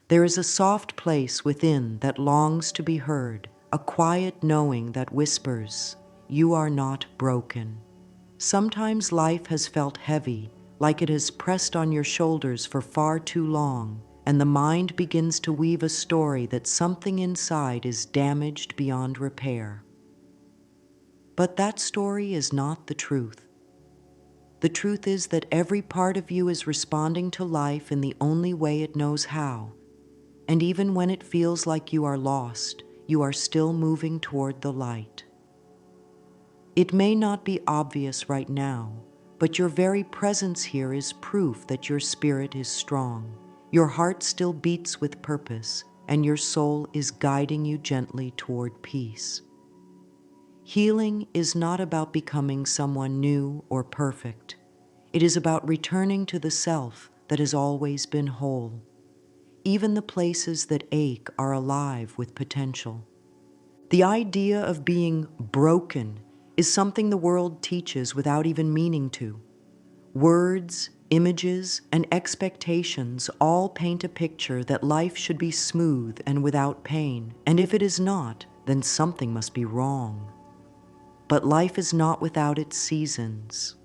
There is a soft place within that longs to be heard, a quiet knowing that whispers, "You are not broken." Sometimes life has felt heavy, like it has pressed on your shoulders for far too long, and the mind begins to weave a story that something inside is damaged beyond repair. But that story is not the truth. The truth is that every part of you is responding to life in the only way it knows how, and even when it feels like you are lost, you are still moving toward the light. It may not be obvious right now, but your very presence here is proof that your spirit is strong. Your heart still beats with purpose, and your soul is guiding you gently toward peace. Healing is not about becoming someone new or perfect. It is about returning to the self that has always been whole. Even the places that ache are alive with potential. The idea of being broken is something the world teaches without even meaning to. Words, images, and expectations all paint a picture that life should be smooth and without pain, and if it is not, then something must be wrong. But life is not without its seasons.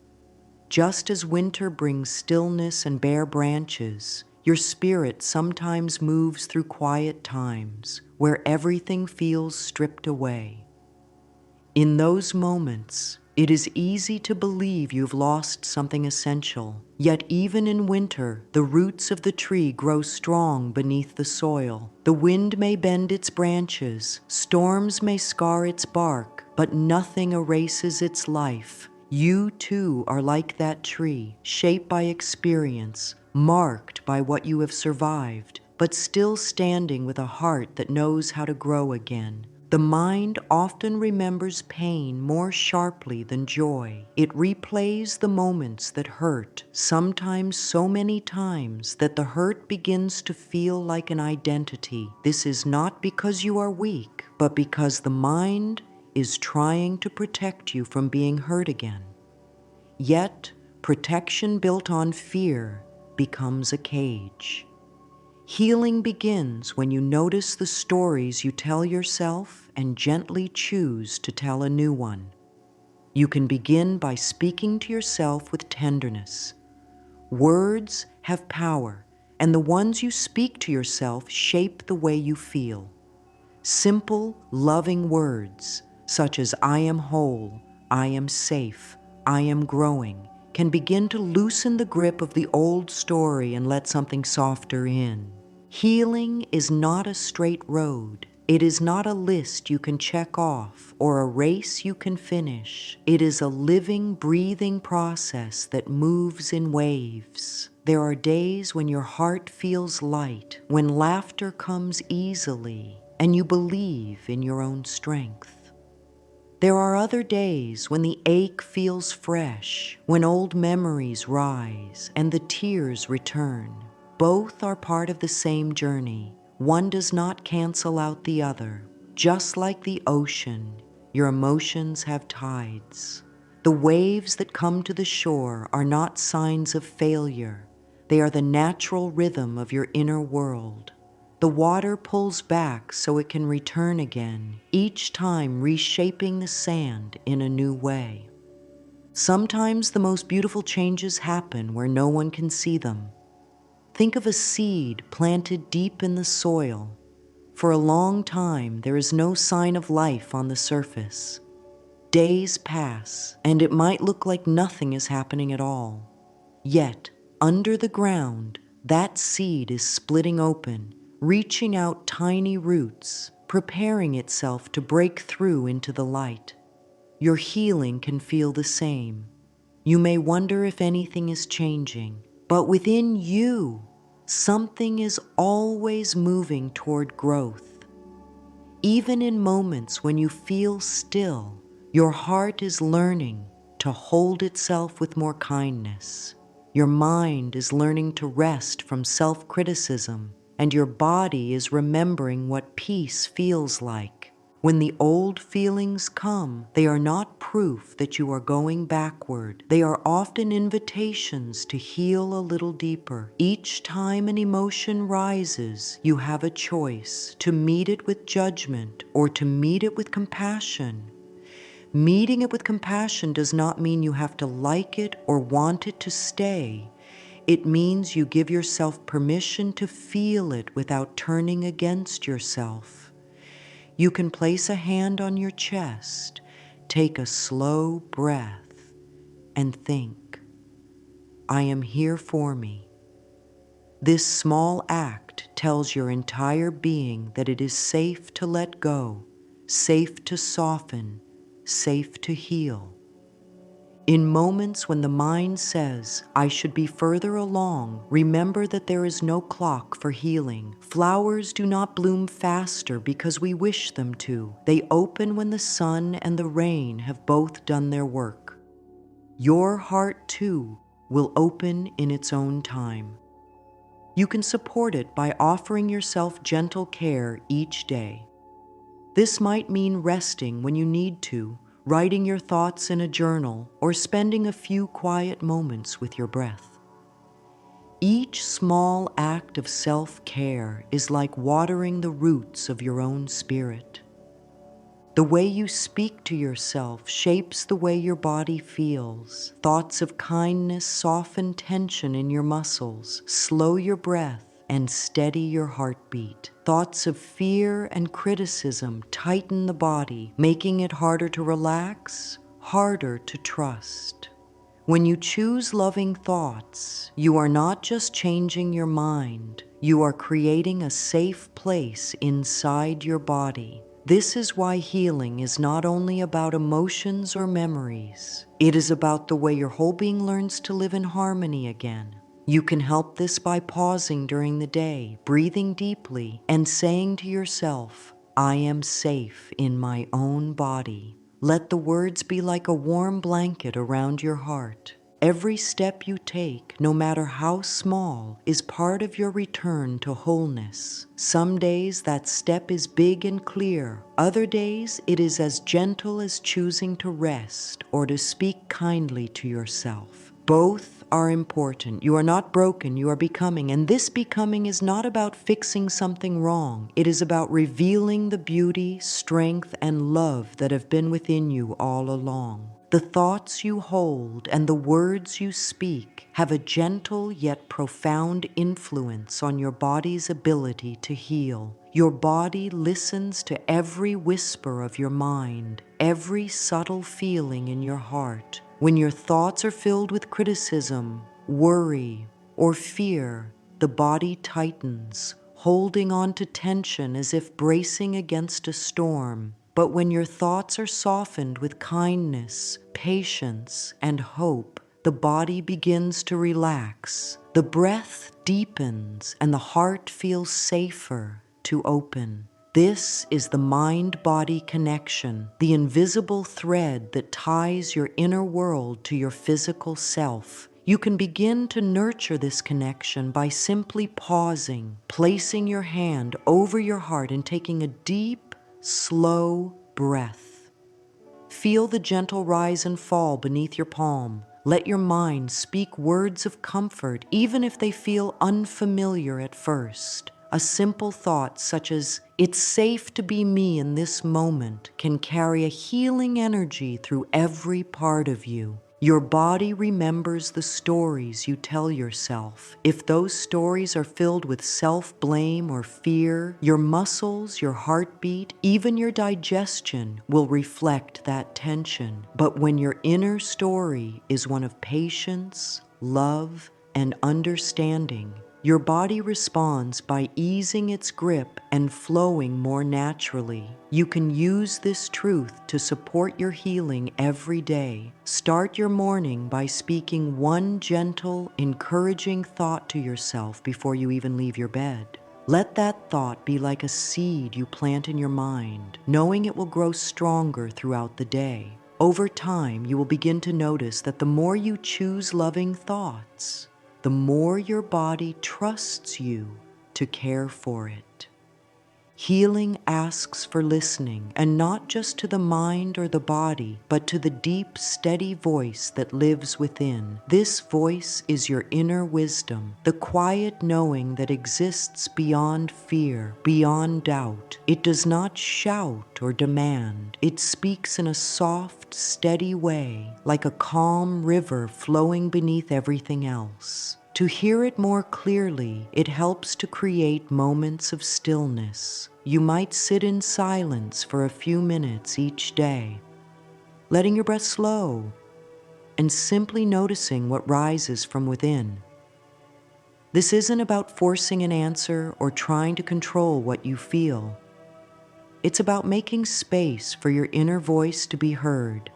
Just as winter brings stillness and bare branches, your spirit sometimes moves through quiet times where everything feels stripped away. In those moments, it is easy to believe you've lost something essential, yet even in winter, the roots of the tree grow strong beneath the soil. The wind may bend its branches, storms may scar its bark, but nothing erases its life. You too are like that tree, shaped by experience, marked by what you have survived, but still standing with a heart that knows how to grow again. The mind often remembers pain more sharply than joy. It replays the moments that hurt, sometimes so many times that the hurt begins to feel like an identity. This is not because you are weak, but because the mind is trying to protect you from being hurt again. Yet, protection built on fear becomes a cage. Healing begins when you notice the stories you tell yourself and gently choose to tell a new one. You can begin by speaking to yourself with tenderness. Words have power, and the ones you speak to yourself shape the way you feel. Simple, loving words, such as "I am whole," "I am safe," "I am growing," can begin to loosen the grip of the old story and let something softer in. Healing is not a straight road. It is not a list you can check off or a race you can finish. It is a living, breathing process that moves in waves. There are days when your heart feels light, when laughter comes easily, and you believe in your own strength. There are other days when the ache feels fresh, when old memories rise and the tears return. Both are part of the same journey. One does not cancel out the other. Just like the ocean, your emotions have tides. The waves that come to the shore are not signs of failure. They are the natural rhythm of your inner world. The water pulls back so it can return again, each time reshaping the sand in a new way. Sometimes the most beautiful changes happen where no one can see them. Think of a seed planted deep in the soil. For a long time, there is no sign of life on the surface. Days pass, and it might look like nothing is happening at all. Yet, under the ground, that seed is splitting open, reaching out tiny roots, preparing itself to break through into the light. Your healing can feel the same. You may wonder if anything is changing, but within you, something is always moving toward growth. Even in moments when you feel still, your heart is learning to hold itself with more kindness. Your mind is learning to rest from self-criticism, and your body is remembering what peace feels like. When the old feelings come, they are not proof that you are going backward. They are often invitations to heal a little deeper. Each time an emotion rises, you have a choice to meet it with judgment or to meet it with compassion. Meeting it with compassion does not mean you have to like it or want it to stay. It means you give yourself permission to feel it without turning against yourself. You can place a hand on your chest, take a slow breath, and think, I am here for me. This small act tells your entire being that it is safe to let go, safe to soften, safe to heal. In moments when the mind says, I should be further along, remember that there is no clock for healing. Flowers do not bloom faster because we wish them to. They open when the sun and the rain have both done their work. Your heart, too, will open in its own time. You can support it by offering yourself gentle care each day. This might mean resting when you need to, writing your thoughts in a journal, or spending a few quiet moments with your breath. Each small act of self-care is like watering the roots of your own spirit. The way you speak to yourself shapes the way your body feels. Thoughts of kindness soften tension in your muscles, slow your breath, and steady your heartbeat. Thoughts of fear and criticism tighten the body, making it harder to relax, harder to trust. When you choose loving thoughts, you are not just changing your mind, you are creating a safe place inside your body. This is why healing is not only about emotions or memories. It is about the way your whole being learns to live in harmony again. You can help this by pausing during the day, breathing deeply, and saying to yourself, I am safe in my own body. Let the words be like a warm blanket around your heart. Every step you take, no matter how small, is part of your return to wholeness. Some days that step is big and clear. Other days it is as gentle as choosing to rest or to speak kindly to yourself. Both are important. You are not broken, you are becoming. And this becoming is not about fixing something wrong. It is about revealing the beauty, strength, and love that have been within you all along. The thoughts you hold and the words you speak have a gentle yet profound influence on your body's ability to heal. Your body listens to every whisper of your mind, every subtle feeling in your heart. When your thoughts are filled with criticism, worry, or fear, the body tightens, holding on to tension as if bracing against a storm. But when your thoughts are softened with kindness, patience, and hope, the body begins to relax. The breath deepens and the heart feels safer to open. This is the mind-body connection, the invisible thread that ties your inner world to your physical self. You can begin to nurture this connection by simply pausing, placing your hand over your heart and taking a deep, slow breath. Feel the gentle rise and fall beneath your palm. Let your mind speak words of comfort, even if they feel unfamiliar at first. A simple thought such as, it's safe to be me in this moment, can carry a healing energy through every part of you. Your body remembers the stories you tell yourself. If those stories are filled with self-blame or fear, your muscles, your heartbeat, even your digestion will reflect that tension. But when your inner story is one of patience, love, and understanding, your body responds by easing its grip and flowing more naturally. You can use this truth to support your healing every day. Start your morning by speaking one gentle, encouraging thought to yourself before you even leave your bed. Let that thought be like a seed you plant in your mind, knowing it will grow stronger throughout the day. Over time, you will begin to notice that the more you choose loving thoughts, the more your body trusts you to care for it. Healing asks for listening, and not just to the mind or the body, but to the deep, steady voice that lives within. This voice is your inner wisdom, the quiet knowing that exists beyond fear, beyond doubt. It does not shout or demand. It speaks in a soft, steady way, like a calm river flowing beneath everything else. To hear it more clearly, it helps to create moments of stillness. You might sit in silence for a few minutes each day, letting your breath slow and simply noticing what rises from within. This isn't about forcing an answer or trying to control what you feel. It's about making space for your inner voice to be heard.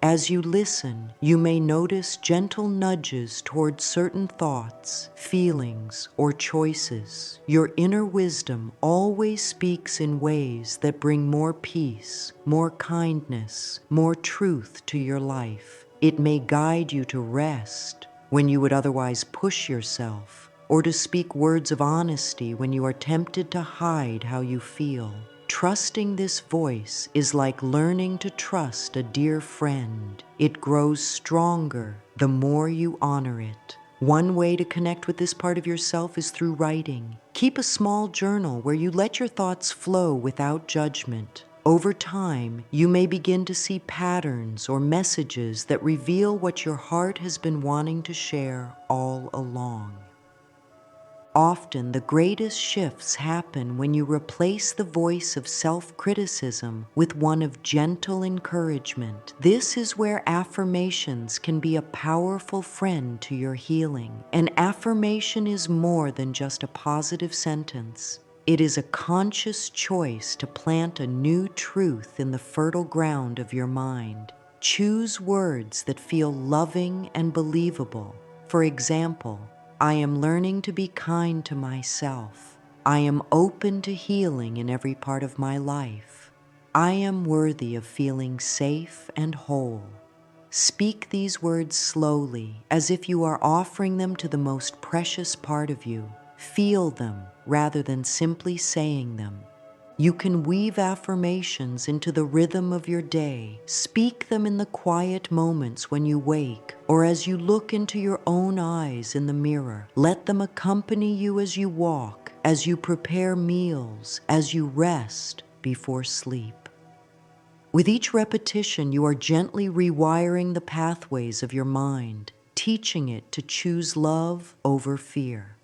As you listen, you may notice gentle nudges toward certain thoughts, feelings, or choices. Your inner wisdom always speaks in ways that bring more peace, more kindness, more truth to your life. It may guide you to rest when you would otherwise push yourself, or to speak words of honesty when you are tempted to hide how you feel. Trusting this voice is like learning to trust a dear friend. It grows stronger the more you honor it. One way to connect with this part of yourself is through writing. Keep a small journal where you let your thoughts flow without judgment. Over time, you may begin to see patterns or messages that reveal what your heart has been wanting to share all along. Often, the greatest shifts happen when you replace the voice of self-criticism with one of gentle encouragement. This is where affirmations can be a powerful friend to your healing. An affirmation is more than just a positive sentence. It is a conscious choice to plant a new truth in the fertile ground of your mind. Choose words that feel loving and believable. For example, I am learning to be kind to myself. I am open to healing in every part of my life. I am worthy of feeling safe and whole. Speak these words slowly, as if you are offering them to the most precious part of you. Feel them rather than simply saying them. You can weave affirmations into the rhythm of your day. Speak them in the quiet moments when you wake, or as you look into your own eyes in the mirror. Let them accompany you as you walk, as you prepare meals, as you rest before sleep. With each repetition, you are gently rewiring the pathways of your mind, teaching it to choose love over fear.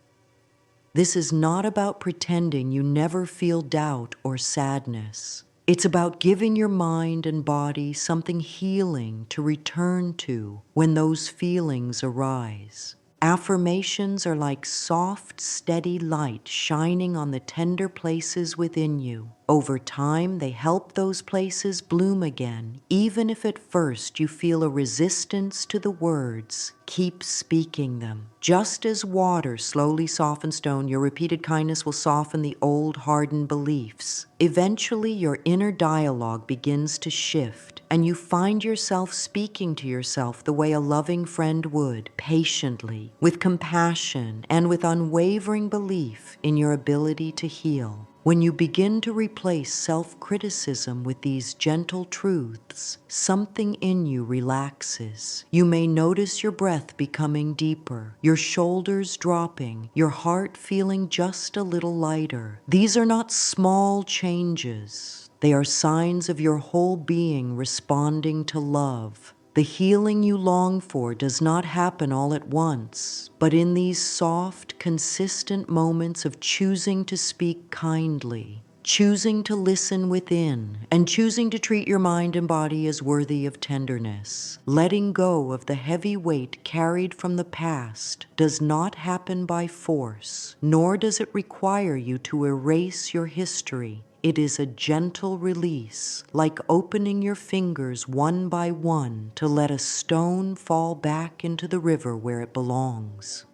This is not about pretending you never feel doubt or sadness. It's about giving your mind and body something healing to return to when those feelings arise. Affirmations are like soft, steady light shining on the tender places within you. Over time, they help those places bloom again, even if at first you feel a resistance to the words. Keep speaking them. Just as water slowly softens stone, your repeated kindness will soften the old, hardened beliefs. Eventually, your inner dialogue begins to shift, and you find yourself speaking to yourself the way a loving friend would, patiently, with compassion, and with unwavering belief in your ability to heal. When you begin to replace self-criticism with these gentle truths, something in you relaxes. You may notice your breath becoming deeper, your shoulders dropping, your heart feeling just a little lighter. These are not small changes. They are signs of your whole being responding to love. The healing you long for does not happen all at once, but in these soft, consistent moments of choosing to speak kindly, choosing to listen within, and choosing to treat your mind and body as worthy of tenderness. Letting go of the heavy weight carried from the past does not happen by force, nor does it require you to erase your history. It is a gentle release, like opening your fingers one by one to let a stone fall back into the river where it belongs.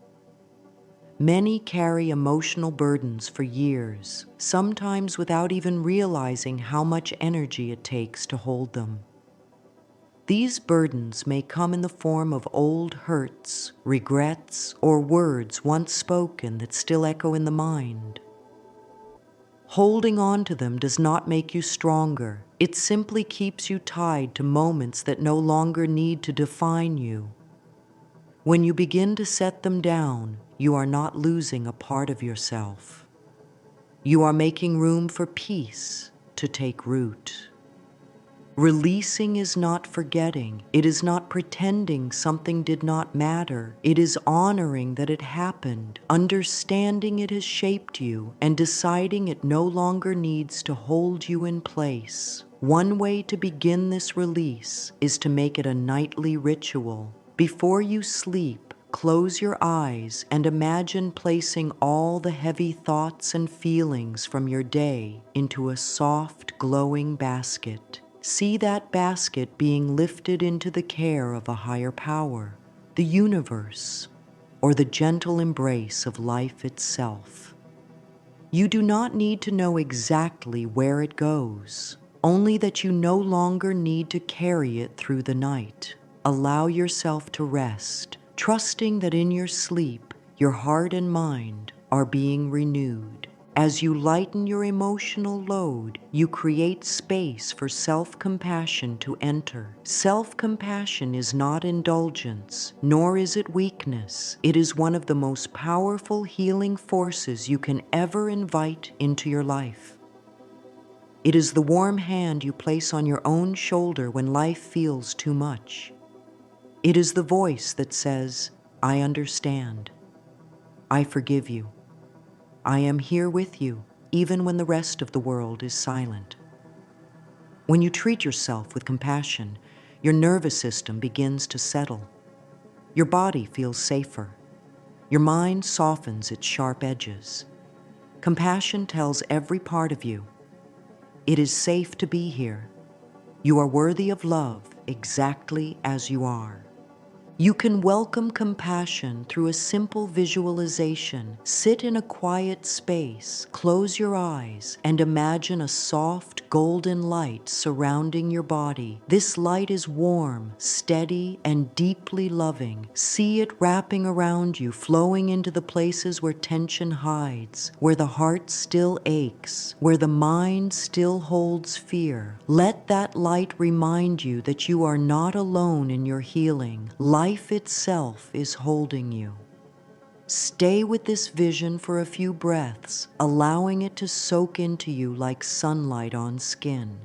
Many carry emotional burdens for years, sometimes without even realizing how much energy it takes to hold them. These burdens may come in the form of old hurts, regrets, or words once spoken that still echo in the mind. Holding on to them does not make you stronger. It simply keeps you tied to moments that no longer need to define you. When you begin to set them down, you are not losing a part of yourself. You are making room for peace to take root. Releasing is not forgetting. It is not pretending something did not matter. It is honoring that it happened, understanding it has shaped you, and deciding it no longer needs to hold you in place. One way to begin this release is to make it a nightly ritual. Before you sleep, close your eyes and imagine placing all the heavy thoughts and feelings from your day into a soft, glowing basket. See that basket being lifted into the care of a higher power, the universe, or the gentle embrace of life itself. You do not need to know exactly where it goes, only that you no longer need to carry it through the night. Allow yourself to rest, trusting that in your sleep, your heart and mind are being renewed. As you lighten your emotional load, you create space for self-compassion to enter. Self-compassion is not indulgence, nor is it weakness. It is one of the most powerful healing forces you can ever invite into your life. It is the warm hand you place on your own shoulder when life feels too much. It is the voice that says, "I understand. I forgive you. I am here with you, even when the rest of the world is silent." When you treat yourself with compassion, your nervous system begins to settle. Your body feels safer. Your mind softens its sharp edges. Compassion tells every part of you, it is safe to be here. You are worthy of love exactly as you are. You can welcome compassion through a simple visualization. Sit in a quiet space, close your eyes, and imagine a soft golden light surrounding your body. This light is warm, steady, and deeply loving. See it wrapping around you, flowing into the places where tension hides, where the heart still aches, where the mind still holds fear. Let that light remind you that you are not alone in your healing. Life itself is holding you. Stay with this vision for a few breaths, allowing it to soak into you like sunlight on skin.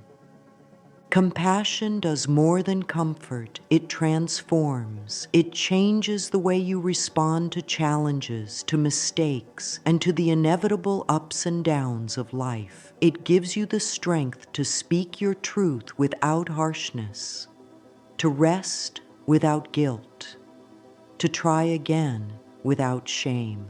Compassion does more than comfort. It transforms. It changes the way you respond to challenges, to mistakes, and to the inevitable ups and downs of life. It gives you the strength to speak your truth without harshness, to rest without guilt, to try again without shame.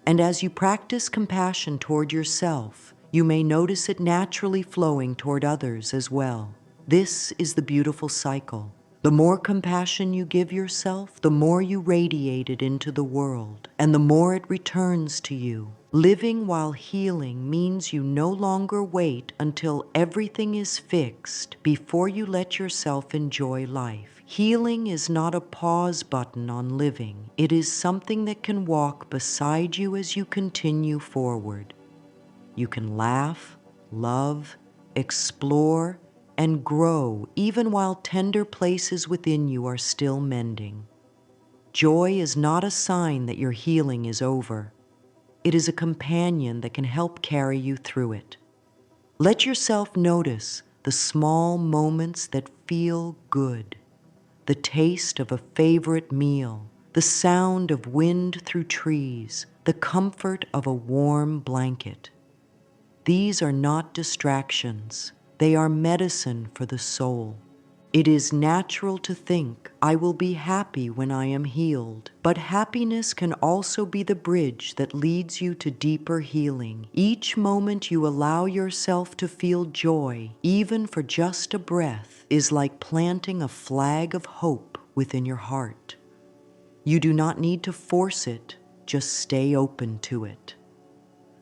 And as you practice compassion toward yourself, you may notice it naturally flowing toward others as well. This is the beautiful cycle. The more compassion you give yourself, the more you radiate it into the world, and the more it returns to you. Living while healing means you no longer wait until everything is fixed before you let yourself enjoy life. Healing is not a pause button on living. It is something that can walk beside you as you continue forward. You can laugh, love, explore, and grow even while tender places within you are still mending. Joy is not a sign that your healing is over. It is a companion that can help carry you through it. Let yourself notice the small moments that feel good. The taste of a favorite meal, the sound of wind through trees, the comfort of a warm blanket. These are not distractions. They are medicine for the soul. It is natural to think, I will be happy when I am healed. But happiness can also be the bridge that leads you to deeper healing. Each moment you allow yourself to feel joy, even for just a breath, is like planting a flag of hope within your heart. You do not need to force it, just stay open to it.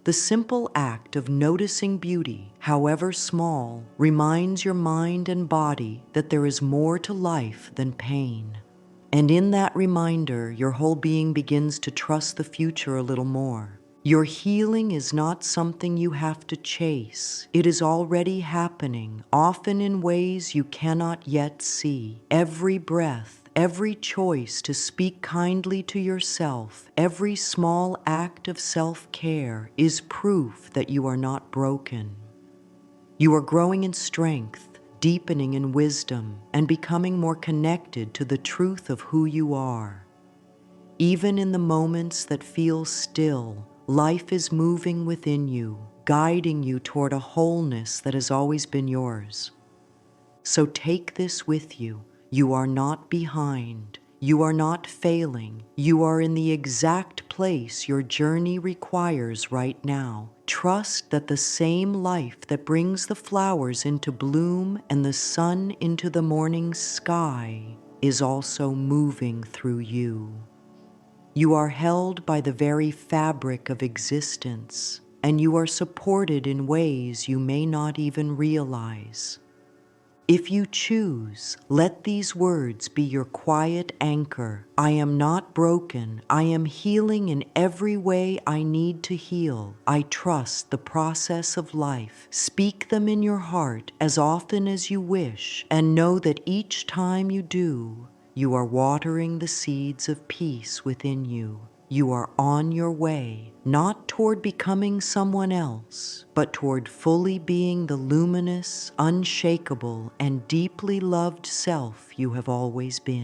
The simple act of noticing beauty, however small, reminds your mind and body that there is more to life than pain. And in that reminder, your whole being begins to trust the future a little more. Your healing is not something you have to chase. It is already happening, often in ways you cannot yet see. Every breath, every choice to speak kindly to yourself, every small act of self-care is proof that you are not broken. You are growing in strength, deepening in wisdom, and becoming more connected to the truth of who you are. Even in the moments that feel still, life is moving within you, guiding you toward a wholeness that has always been yours. So take this with you. You are not behind. You are not failing. You are in the exact place your journey requires right now. Trust that the same life that brings the flowers into bloom and the sun into the morning sky is also moving through you. You are held by the very fabric of existence, and you are supported in ways you may not even realize. If you choose, let these words be your quiet anchor. I am not broken. I am healing in every way I need to heal. I trust the process of life. Speak them in your heart as often as you wish, and know that each time you do, you are watering the seeds of peace within you. You are on your way, not toward becoming someone else, but toward fully being the luminous, unshakable, and deeply loved self you have always been.